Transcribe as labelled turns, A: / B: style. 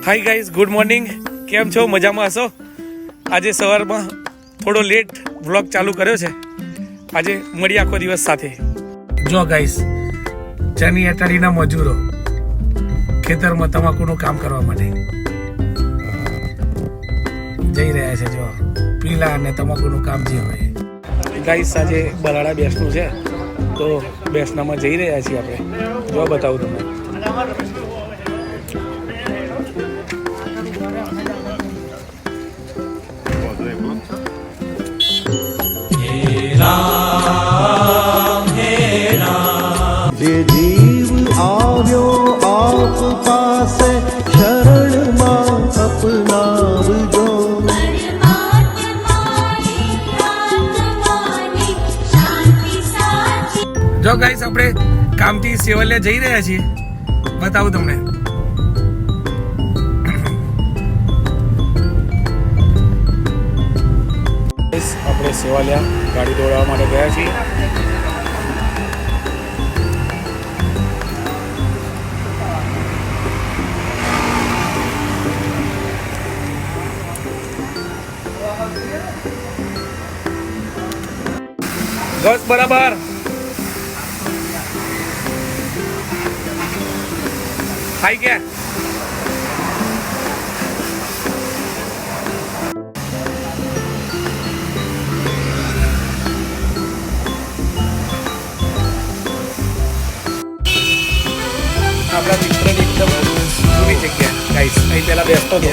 A: Hi guys, good morning. કેમ છો? મજામાં હશો? આજે સવારમાં થોડો લેટ વ્લોગ ચાલુ કર્યો છે. આજે મળી આખો દિવસ સાથે. જો ગાઈઝ, ચની અટાડીના મજૂરો ખેતરમાં તમાકુનું કામ કરવા માટે જઈ રહ્યા છે. જો પીલા અને તમાકુનું કામ જે હોય. ગાઈઝ, આજે બલાડા બેસનું છે તો બેસનામાં જઈ રહ્યા છીએ આપણે. જો બતાવું તમને.
B: જે જીવ આવ્યો આપ પાસે શરણમાં અપનાવજો.
A: જો ગાઈસ, આપણે કામથી સેવલિયા જઈ રહ્યા છીએ. બતાવું તમને. આપણે સેવાલિયા ગાડી દોડાવવા માટે ગયા છીએ. બસ બરાબર. હાઈ ગયા. આપણા મિત્રની એકદમ જૂની જગ્યા ગાઈસ. અહીં પહેલા બેસતો હતો.